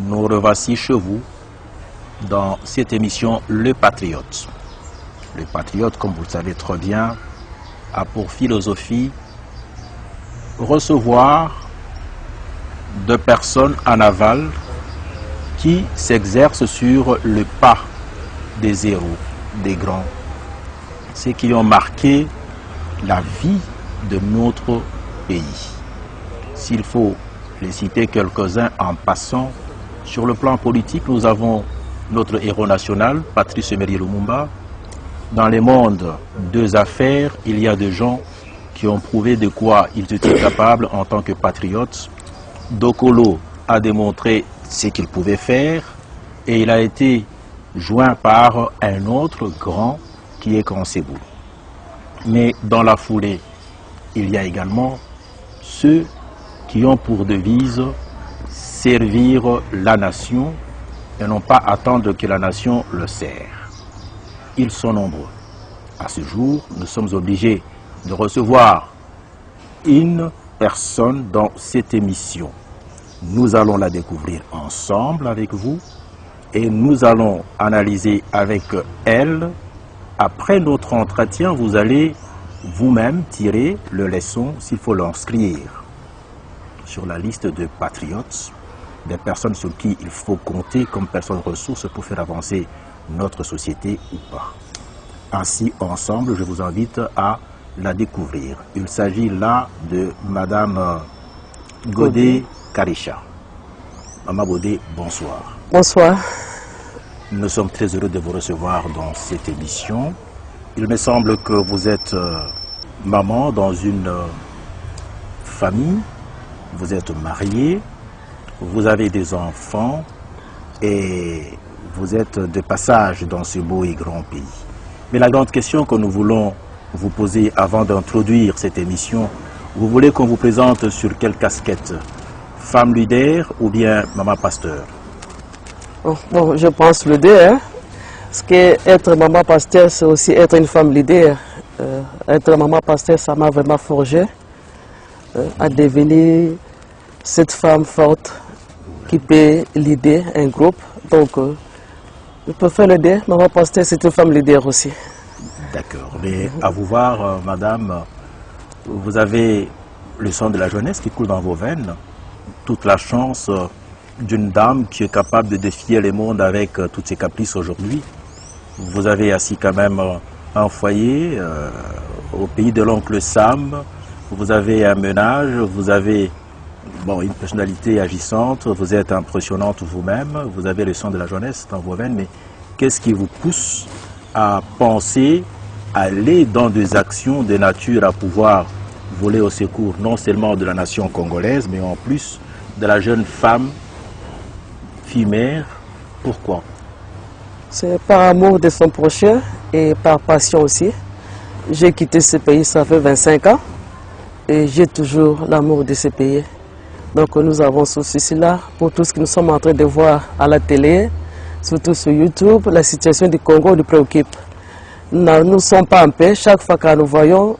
nous revoici chez vous dans cette émission Le Patriote. Le Patriote, comme vous le savez très bien, a pour philosophie recevoir de personnes en aval qui s'exercent sur le pas des héros, des grands, ceux qui ont marqué la vie de notre pays. S'il faut les citer quelques-uns en passant, sur le plan politique, nous avons notre héros national, Patrice Emery Lumumba. Dans le monde des affaires, il y a des gens qui ont prouvé de quoi ils étaient capables en tant que patriotes. Dokolo a démontré ce qu'il pouvait faire et il a été joint par un autre grand qui est Kansebou. Mais dans la foulée, il y a également ceux qui ont pour devise servir la nation et non pas attendre que la nation le sert. Ils sont nombreux. À ce jour, nous sommes obligés de recevoir une personne dans cette émission. Nous allons la découvrir ensemble avec vous et nous allons analyser avec elle. Après notre entretien, vous allez vous-même tirer le leçon s'il faut l'inscrire sur la liste de patriotes, des personnes sur qui il faut compter comme personnes ressources pour faire avancer notre société ou pas. Ainsi, ensemble, je vous invite à la découvrir. Il s'agit là de Madame Godé Karisha. Maman Godé, bonsoir. Bonsoir. Nous sommes très heureux de vous recevoir dans cette émission. Il me semble que vous êtes maman dans une famille, vous êtes mariée, vous avez des enfants et vous êtes de passage dans ce beau et grand pays. Mais la grande question que nous voulons vous poser avant d'introduire cette émission, vous voulez qu'on vous présente sur quelle casquette? Femme leader ou bien maman pasteur? Bon, je pense le deux. Parce que être maman pasteur, c'est aussi être une femme leader. Être maman pasteur, ça m'a vraiment forgé à devenir cette femme forte qui peut leader un groupe. Donc, je peux faire le deux. Maman pasteur, c'est une femme leader aussi. D'accord. Mais à vous voir, madame, vous avez le sang de la jeunesse qui coule dans vos veines. Toute la chance d'une dame qui est capable de défier le monde avec toutes ses caprices aujourd'hui. Vous avez assis quand même un foyer au pays de l'oncle Sam. Vous avez un ménage, vous avez une personnalité agissante, vous êtes impressionnante vous-même, vous avez le sang de la jeunesse dans vos veines, mais qu'est-ce qui vous pousse à penser aller dans des actions de nature à pouvoir voler au secours non seulement de la nation congolaise, mais en plus de la jeune femme, fille-mère? Pourquoi? C'est par amour de son prochain et par passion aussi. J'ai quitté ce pays, ça fait 25 ans, et j'ai toujours l'amour de ce pays. Donc nous avons ce souci-là pour tout ce que nous sommes en train de voir à la télé, surtout sur YouTube. La situation du Congo nous préoccupe. Nous ne sommes pas en paix. Chaque fois que nous voyons,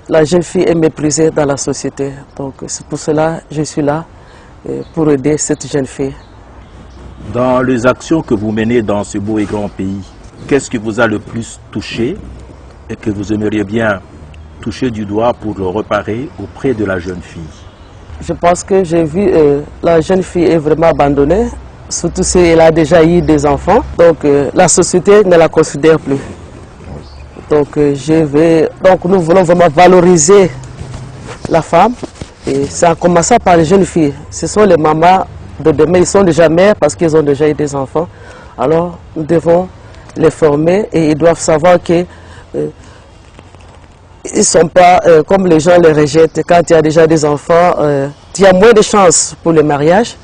la jeune fille est méprisée dans la société. Donc c'est pour cela que je suis là, pour aider cette jeune fille. Dans les actions que vous menez dans ce beau et grand pays, qu'est-ce qui vous a le plus touché et que vous aimeriez bien toucher du doigt pour le réparer auprès de la jeune fille? Je pense que j'ai vu la jeune fille est vraiment abandonnée, surtout si elle a déjà eu des enfants. Donc la société ne la considère plus. Donc nous voulons vraiment valoriser la femme. Et ça a commencé par les jeunes filles. Ce sont les mamans de demain, ils sont déjà mères parce qu'ils ont déjà eu des enfants. Alors nous devons les former et ils doivent savoir que ils ne sont pas comme les gens les rejettent. Quand il y a déjà des enfants, il y a moins de chances pour le mariage,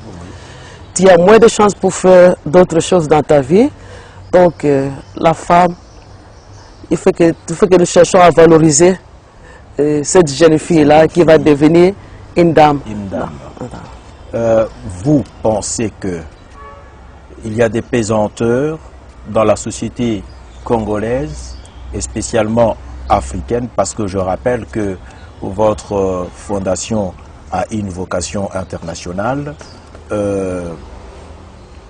il y a moins de chances pour faire d'autres choses dans ta vie. Donc la femme, il faut que nous cherchions à valoriser cette jeune fille-là qui va devenir une dame. Une dame. Vous pensez qu'il y a des pesanteurs dans la société congolaise et spécialement africaine, parce que je rappelle que votre fondation a une vocation internationale.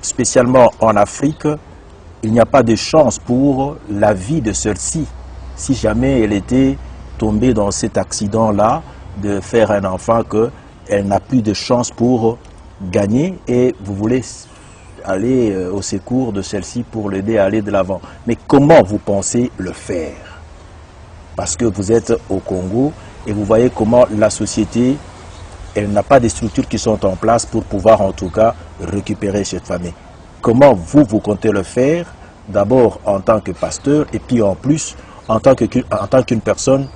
spécialement en Afrique, il n'y a pas de chance pour la vie de celle-ci. Si jamais elle était tombée dans cet accident-là, de faire un enfant, qu'elle n'a plus de chance pour gagner et vous voulez aller au secours de celle-ci pour l'aider à aller de l'avant. Mais comment vous pensez le faire? Parce que vous êtes au Congo et vous voyez comment la société, elle n'a pas de structures qui sont en place pour pouvoir en tout cas récupérer cette famille. Comment vous comptez le faire? D'abord en tant que pasteur et puis en plus en tant qu'une personne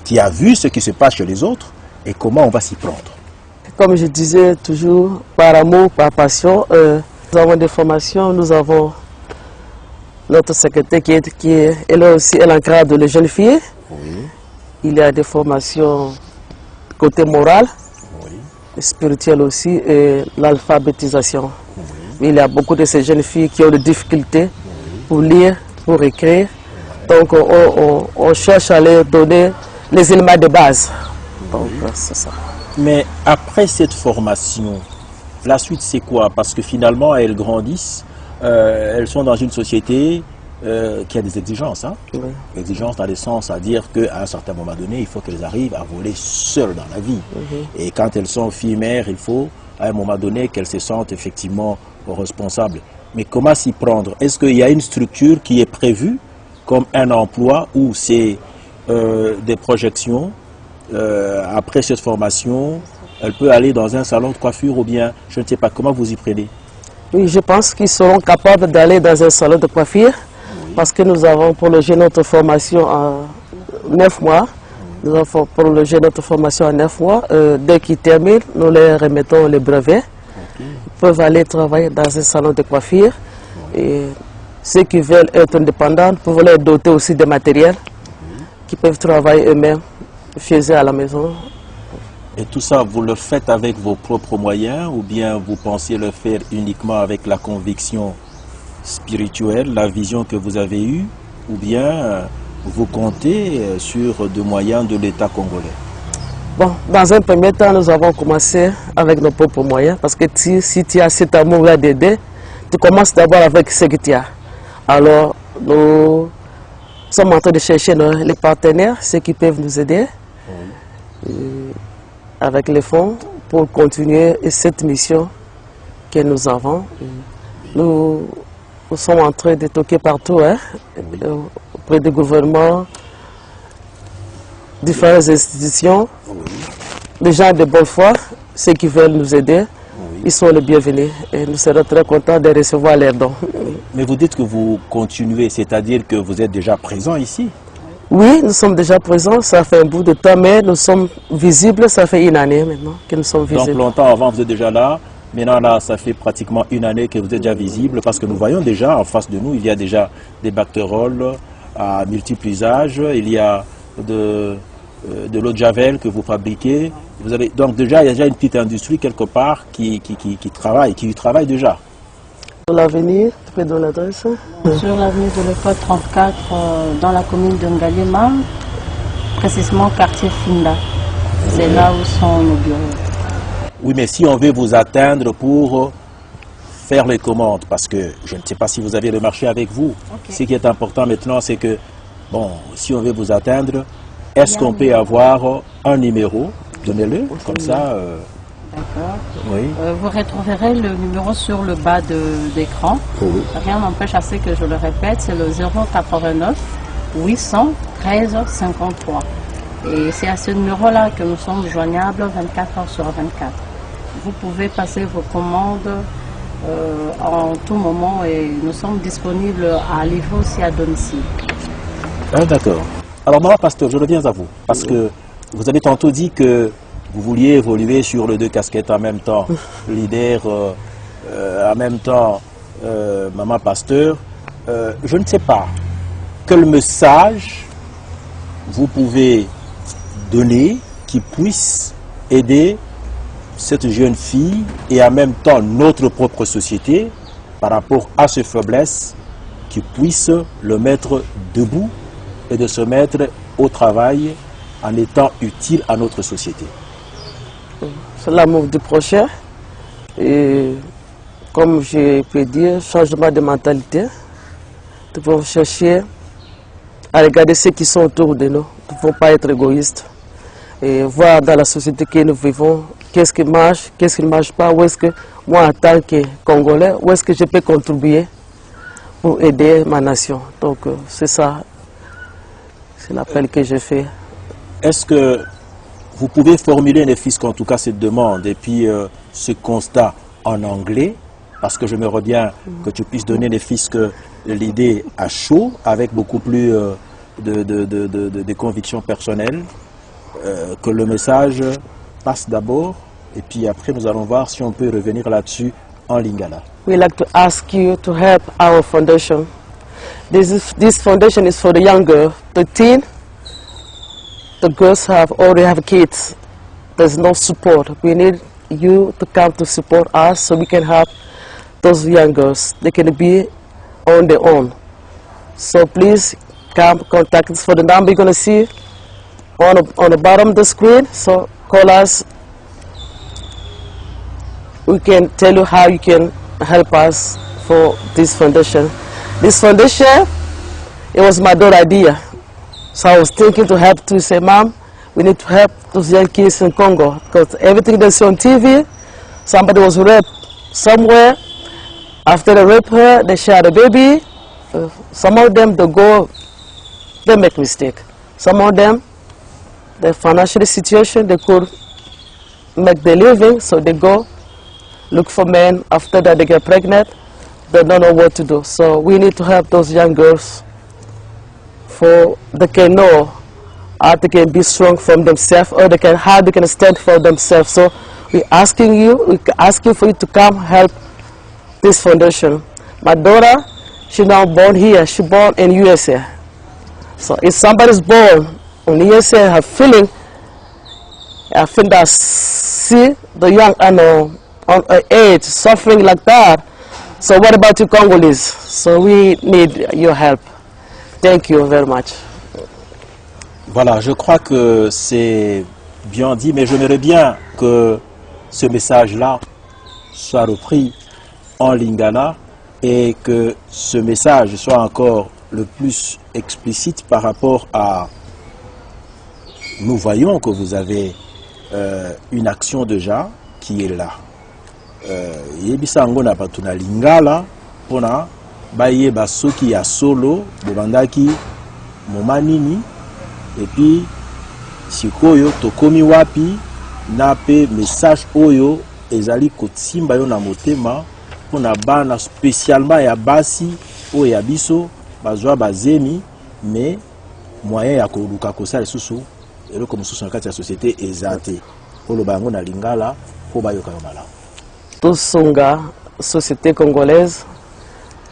qui a vu ce qui se passe chez les autres et comment on va s'y prendre. Comme je disais toujours, par amour, par passion, nous avons des formations, nous avons notre secrétaire elle aussi, elle encadre les jeunes filles. Oui. Il y a des formations côté moral, Oui. spirituel aussi, et l'alphabétisation. Oui. Il y a beaucoup de ces jeunes filles qui ont des difficultés pour lire, pour écrire. Donc on cherche à leur donner les éléments de base. Donc c'est ça. Mais après cette formation, la suite c'est quoi? Parce que finalement elles grandissent, elles sont dans une société qui a des exigences. Hein? Oui. Exigences dans le sens à dire qu'à un certain moment donné, il faut qu'elles arrivent à voler seules dans la vie. Et quand elles sont filles-mères, il faut à un moment donné qu'elles se sentent effectivement responsables. Mais comment s'y prendre? Est-ce qu'il y a une structure qui est prévue comme un emploi ou c'est des projections? Après cette formation, elle peut aller dans un salon de coiffure ou bien, je ne sais pas, comment vous y prenez? Oui, je pense qu'ils seront capables d'aller dans un salon de coiffure parce que nous avons prolongé notre formation en 9 mois. Nous avons prolongé notre formation en 9 mois. Dès qu'ils terminent, nous leur remettons les brevets. Ils peuvent aller travailler dans un salon de coiffure. Et ceux qui veulent être indépendants peuvent leur doter aussi de matériel qui peuvent travailler eux-mêmes, chez eux à la maison. Et tout ça, vous le faites avec vos propres moyens ou bien vous pensez le faire uniquement avec la conviction spirituelle, la vision que vous avez eue, ou bien vous comptez sur des moyens de l'État congolais? Bon, dans un premier temps, nous avons commencé avec nos propres moyens parce que si tu as cet amour-là d'aider, tu commences d'abord avec ce que tu as. Alors, nous sommes en train de chercher les partenaires, ceux qui peuvent nous aider avec les fonds pour continuer cette mission que nous avons. Nous sommes en train de toquer partout, hein, auprès du gouvernement, différentes institutions, les gens de bonne foi, ceux qui veulent nous aider. Ils sont les bienvenus et nous serons très contents de recevoir leurs dons. Mais vous dites que vous continuez, c'est-à-dire que vous êtes déjà présent ici? Oui, nous sommes déjà présents, ça fait un bout de temps, mais nous sommes visibles, ça fait une année maintenant que nous sommes visibles. Donc longtemps avant vous êtes déjà là, maintenant là ça fait pratiquement une année que vous êtes déjà visible parce que nous voyons déjà en face de nous, il y a déjà des bactéroles à multiples usages, il y a de l'eau de javel que vous fabriquez. Vous avez, donc déjà il y a déjà une petite industrie quelque part qui travaille déjà. Sur l'avenir, tu peux donner l'adresse? Sur l'avenue de l'école 34, dans la commune de Ngalema, précisément quartier Finda. C'est là où sont nos bureaux. Oui, mais si on veut vous atteindre pour faire les commandes, parce que je ne sais pas si vous avez le marché avec vous. Okay. Ce qui est important maintenant, c'est que, bon, si on veut vous atteindre, est-ce qu'on peut avoir un numéro? Donnez-le, comme ça. D'accord. Oui. Vous retrouverez le numéro sur le bas de l'écran. Oui. Rien n'empêche à ce que je le répète, c'est le 089 813 53. Et c'est à ce numéro-là que nous sommes joignables 24 heures sur 24. Vous pouvez passer vos commandes en tout moment et nous sommes disponibles à livrer aussi à domicile. Ah, d'accord. Alors, maman pasteur, je reviens à vous, parce que vous avez tantôt dit que vous vouliez évoluer sur les deux casquettes en même temps, leader, en même temps, maman pasteur. Je ne sais pas quel message vous pouvez donner qui puisse aider cette jeune fille et en même temps notre propre société par rapport à ses faiblesses, qui puisse le mettre debout et de se mettre au travail en étant utile à notre société. C'est l'amour du prochain, Et comme je peux dire, changement de mentalité. Nous devons chercher à regarder ceux qui sont autour de nous. Nous ne devons pas être égoïstes. Et voir dans la société que nous vivons, qu'est-ce qui marche, qu'est-ce qui ne marche pas, où est-ce que moi en tant que Congolais, où est-ce que je peux contribuer pour aider ma nation. Donc c'est ça, c'est l'appel que je fais. Est-ce que vous pouvez formuler, Néfisque, en tout cas cette demande et puis ce constat en anglais, parce que j'aimerais bien que tu puisses donner, Néfisque, l'idée à chaud, avec beaucoup plus de convictions personnelles, que le message passe d'abord, et puis après nous allons voir si on peut revenir là-dessus en lingala. We'd like to ask you to help our foundation. This foundation is for the young girl, the teen. The girls already have kids. There's no support. We need you to come to support us so we can help those young girls. They can be on their own. So please come contact us for the number you're going to see on the bottom of the screen. So call us. We can tell you how you can help us for this foundation. This foundation, it was my daughter's idea. So I was thinking to help to say, Mom, we need to help those young kids in Congo because everything they see on TV, somebody was raped somewhere. After they rape her, they share the baby. Some of them, they make mistake. Some of them, their financial situation, they could make their living, so they go look for men. After that, they get pregnant. They don't know what to do. So we need to help those young girls for they can know how they can be strong from themselves, or how they can stand for themselves. So we're asking for you to come help this foundation. My daughter, she's now born here. She born in USA. So if somebody's born in USA, have feeling, I think that see the young on age suffering like that. So what about you Congolese? So we need your help. Thank you very much. Voilà, je crois que c'est bien dit, mais j'aimerais bien que ce message-là soit repris en lingala et que ce message soit encore le plus explicite par rapport à... Nous voyons que vous avez une action déjà qui est là. Yebisango na batuna lingala pona baye basoki ya solo bobandaki momanini et puis sikoyo tokomi wapi na pe message oyo ezali kotimba yo na motema pona bana spécialement ya basi oyo ya biso bazwa bazemi mais moyen ya koluka kosala susu eloko mosusu na kati ya société ezate oloba yango na lingala po bayoka yo malamu. Tosunga société congolaise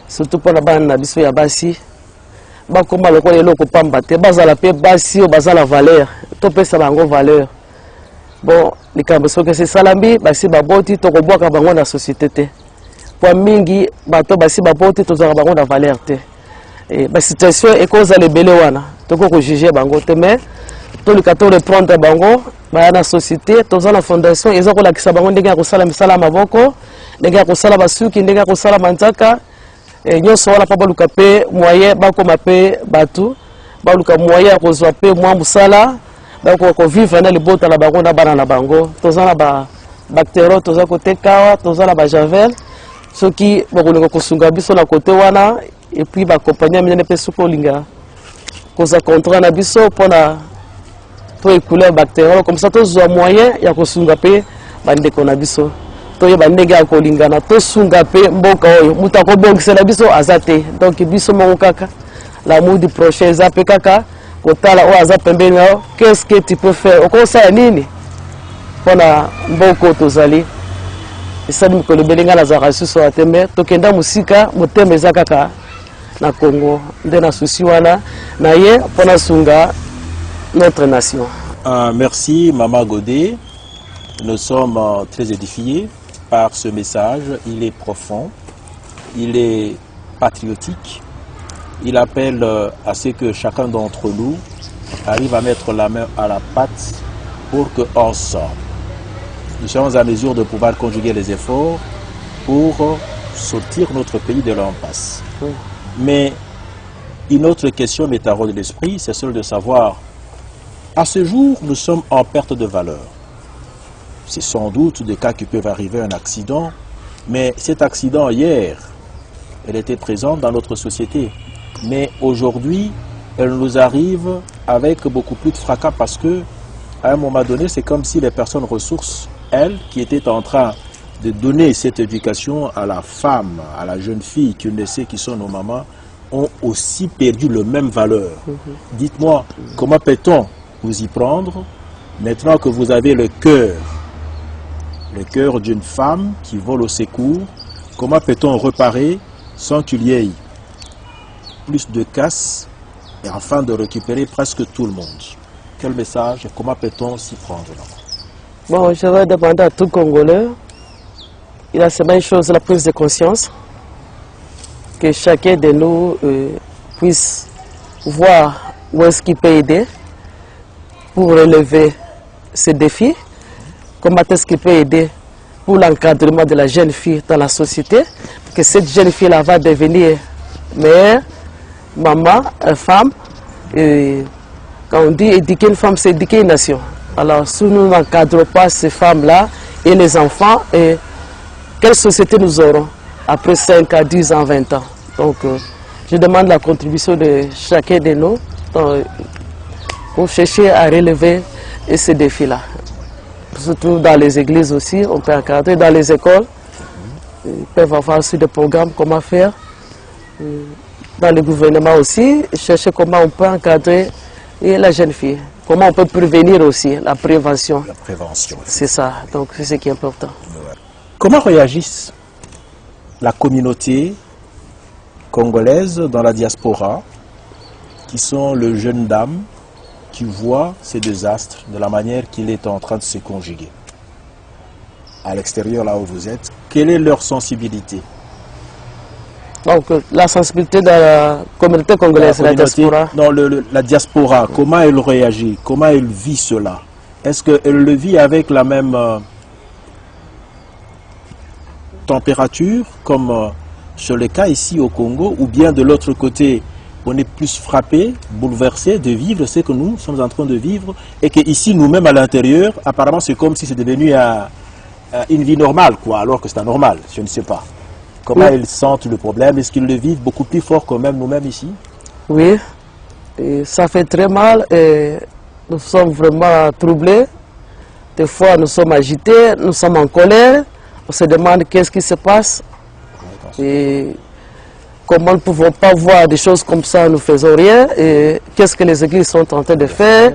surtout pour la bande na biso ya basi bakoma lokola eloko pamba te bazala pe basi o bazala valeur to pesa bango valeur bon likambo soki c'est salambi basi baboti to kobwaka bango na société te po mingi bato basi baboti to zaka bango na valeur te et ba situation e cause le belé wana to ko juger bango te mais to likato reprendre bango ba na société to za na fondation ezako la kisa bango ndenge ya kosala misala maboko ndenge ya kosala basuki ndenge ya kosala manzaka nyonso wana pa baluka pe moyen bakoma pe batu baluka moyen ya kozwa pe mwa musala bako ko vivre na libota la bango na bana na bango to za na ba bactéries to za côté kawa to za na ba javel soki bakolinga kosunga biso na côté wana et puis ba compagnie minene pe suko linga koza contrat na biso pona to écouler bactéries comme ça to zo moyen ya kosunga pe bandeko na biso to yeba ndenge ya kolingana to sunga pe mboka oyo muta ko bongisela biso azate donc biso moko kaka la mood du prochain zape kaka kotala o aza pembeni nao qu'est-ce que tu peux faire okosa nini pona mboko tozali esali mikolo belenga na zaka suso ateme tokenda musika motema eza kaka na Congo nde na susi wana na ye pona sunga notre nation. Merci Maman Godet. Nous sommes très édifiés par ce message. Il est profond, il est patriotique. Il appelle à ce que chacun d'entre nous arrive à mettre la main à la pâte pour que ensemble nous sommes en mesure de pouvoir conjuguer les efforts pour sortir notre pays de l'impasse. Oui. Mais une autre question m'est à de l'esprit, c'est celle de savoir, à ce jour, nous sommes en perte de valeur. C'est sans doute des cas qui peuvent arriver, un accident, mais cet accident hier, elle était présente dans notre société. Mais aujourd'hui, elle nous arrive avec beaucoup plus de fracas parce que, à un moment donné, c'est comme si les personnes ressources, elles, qui étaient en train de donner cette éducation à la femme, à la jeune fille qui ne sait qui sont nos mamans, ont aussi perdu le même valeur. Dites-moi, comment peut-on vous y prendre maintenant que vous avez le cœur d'une femme qui vole au secours? Comment peut-on réparer sans qu'il y ait plus de casse et afin de récupérer presque tout le monde? Quel message et comment peut-on s'y prendre là? Bon, je vais demander à tout Congolais, il a cette même chose, la prise de conscience, que chacun de nous puisse voir où est-ce qu'il peut aider pour relever ces défis, comment est-ce qu'il peut aider pour l'encadrement de la jeune fille dans la société, que cette jeune fille-là va devenir mère, maman, femme. Et quand on dit éduquer une femme, c'est éduquer une nation. Alors, si nous n'encadrons pas ces femmes-là et les enfants, et quelle société nous aurons après 5 à 10 ans, 20 ans? Donc, je demande la contribution de chacun de nous pour chercher à relever ces défis-là. Surtout dans les églises aussi, on peut encadrer, dans les écoles, ils peuvent avoir aussi des programmes, comment faire. Dans le gouvernement aussi, chercher comment on peut encadrer la jeune fille. Comment on peut prévenir aussi, la prévention. La prévention. C'est ça, donc c'est ce qui est important. Comment réagissent la communauté congolaise dans la diaspora, qui sont les jeunes dames qui voient ces désastres de la manière qu'il est en train de se conjuguer? À l'extérieur, là où vous êtes, quelle est leur sensibilité? Donc, la sensibilité de la communauté congolaise, la diaspora. Non, la diaspora, comment elle réagit? Comment elle vit cela? Est-ce qu'elle le vit avec la même température comme sur le cas ici au Congo, ou bien de l'autre côté, on est plus frappé, bouleversé de vivre ce que nous sommes en train de vivre, et qu'ici, nous-mêmes à l'intérieur, apparemment, c'est comme si c'était devenu une vie normale, quoi, alors que c'est anormal, je ne sais pas. Comment ils sentent le problème? Est-ce qu'ils le vivent beaucoup plus fort que même nous-mêmes ici? Oui, et ça fait très mal et nous sommes vraiment troublés. Des fois, nous sommes agités, nous sommes en colère. On se demande qu'est-ce qui se passe et comment nous ne pouvons pas voir des choses comme ça, nous ne faisons rien. Et qu'est-ce que les églises sont en train de faire?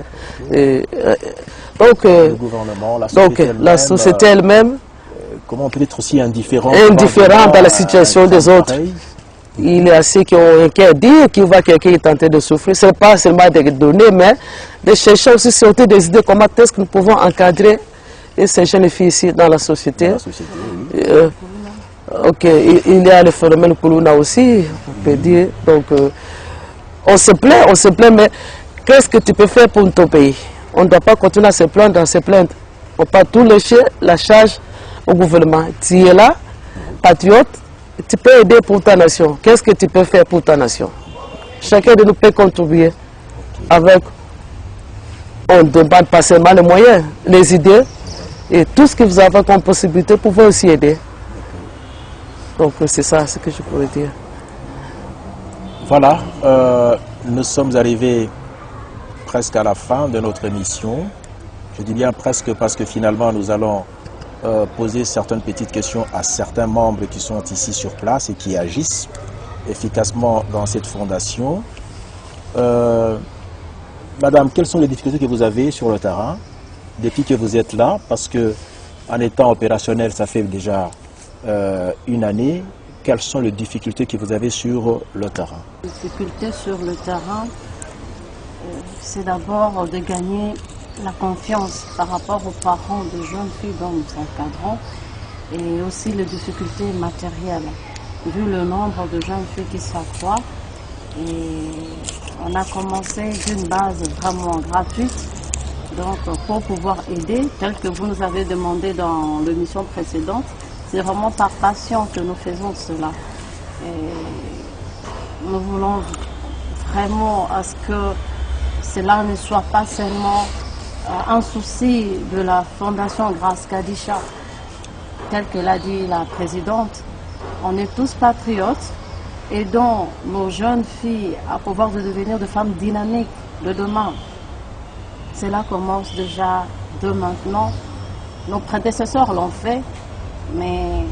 Donc, le gouvernement, la société elle-même, comment on peut être aussi indifférent dans la situation des autres. Il y a ceux qui ont un cœur dire qui voient quelqu'un qui est en train de souffrir. Ce n'est pas seulement de donner, mais de chercher aussi surtout des idées comment est-ce que nous pouvons encadrer ces jeunes filles ici dans la société. Ok, il y a le phénomène Kuluna aussi, on peut dire. Donc, on se plaint, mais qu'est-ce que tu peux faire pour ton pays? On ne doit pas continuer à se plaindre, On ne peut pas tout lâcher la charge au gouvernement. Tu es là, patriote, tu peux aider pour ta nation. Qu'est-ce que tu peux faire pour ta nation? Chacun de nous peut contribuer avec, on ne demande pas seulement les moyens, les idées, et tout ce que vous avez comme possibilité, vous pouvez aussi aider. Donc c'est ça ce que je pourrais dire. Voilà, nous sommes arrivés presque à la fin de notre émission. Je dis bien presque parce que finalement nous allons poser certaines petites questions à certains membres qui sont ici sur place et qui agissent efficacement dans cette fondation. Madame, quelles sont les difficultés que vous avez sur le terrain depuis que vous êtes là? Parce que en étant opérationnel, ça fait déjà une année. Quelles sont les difficultés que vous avez sur le terrain? Les difficultés sur le terrain, c'est d'abord de gagner la confiance par rapport aux parents de jeunes filles dont nous encadrons, et aussi les difficultés matérielles, vu le nombre de jeunes filles qui s'accroît. Et on a commencé d'une base vraiment gratuite, Donc, pour pouvoir aider, tel que vous nous avez demandé dans l'émission précédente, c'est vraiment par passion que nous faisons cela. Et nous voulons vraiment à ce que cela ne soit pas seulement un souci de la Fondation Grâce Kadisha, tel que l'a dit la présidente. On est tous patriotes, aidons nos jeunes filles à pouvoir devenir des femmes dynamiques de demain. Cela commence déjà de maintenant. Nos prédécesseurs l'ont fait, mais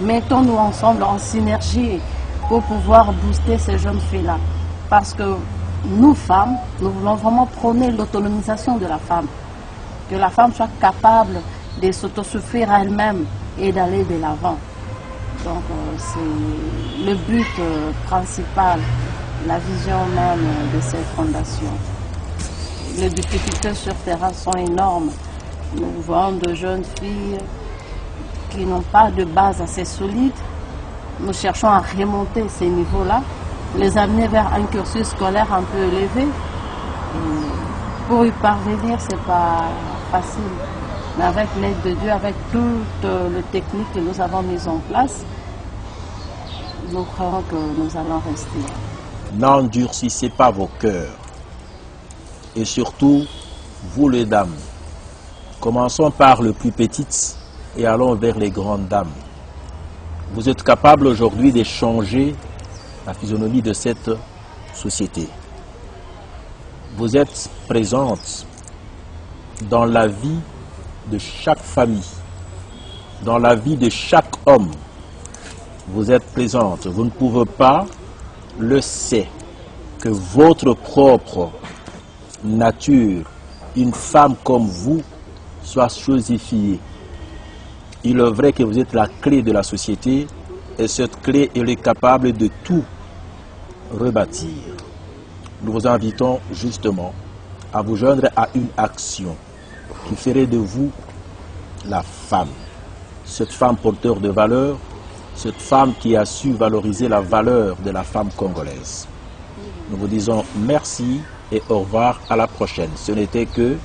mettons-nous ensemble en synergie pour pouvoir booster ces jeunes filles-là. Parce que nous, femmes, nous voulons vraiment prôner l'autonomisation de la femme. Que la femme soit capable de s'autosuffire à elle-même et d'aller de l'avant. Donc c'est le but principal, la vision même de cette fondation. Les difficultés sur terrain sont énormes. Nous voyons de jeunes filles qui n'ont pas de base assez solide. Nous cherchons à remonter ces niveaux-là, les amener vers un cursus scolaire un peu élevé. Et pour y parvenir, ce n'est pas facile. Mais avec l'aide de Dieu, avec toutes les techniques que nous avons mises en place, nous croyons que nous allons rester. N'endurcissez pas vos cœurs. Et surtout, vous les dames, commençons par le plus petit et allons vers les grandes dames. Vous êtes capables aujourd'hui de changer la physionomie de cette société. Vous êtes présentes dans la vie de chaque famille, dans la vie de chaque homme. Vous êtes présentes. Vous ne pouvez pas, le sait, que votre propre nature, une femme comme vous, soit chosifiée. Il est vrai que vous êtes la clé de la société et cette clé, elle est capable de tout rebâtir. Nous vous invitons justement à vous joindre à une action qui ferait de vous la femme. Cette femme porteur de valeur, cette femme qui a su valoriser la valeur de la femme congolaise. Nous vous disons merci et au revoir à la prochaine. Ce n'était que